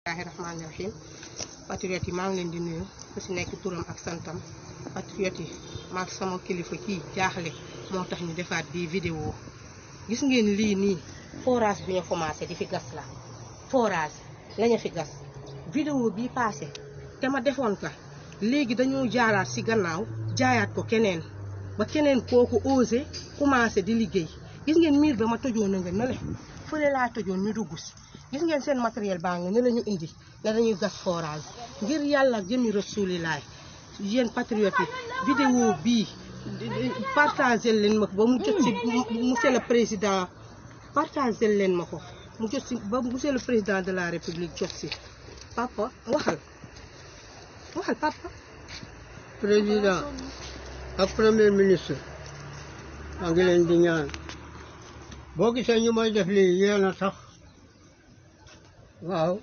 Bismillahirrahmanirrahim. Patriote yi maa ngi leen di nuyu ku si nekk turam ak santam. Patriote yi maag sama kilifa kii jaaxle moo tax ñu defaat bii vidéo gis ngeen lii nii forage bi ñu commencé di fi gas la forage lañu fi gas vidéo bii passé te ma defoon ka léegi dañoo jaaraat si gannaaw jaayaat ko keneen ba keneen kooku osé commencé di liggéey gis ngeen miir ba ma tojoon na nga ne le fële laa tojoon ñu dugg si gis ngeen seen matériel baa nga ne la ñu indi ne dañuy gas forage ngir yàlla jëmi rasulilaay yéen patriote yi vidéo bii partagé leen ma ko ba mu jot si monsieur le président partagé leen ma ko mu jot si ba monsieur le président de la république jot si papa waxal papa. président ak premier ministre maa ngi leen di ñaan boo gisee ñu may def lii yéen a tax waaw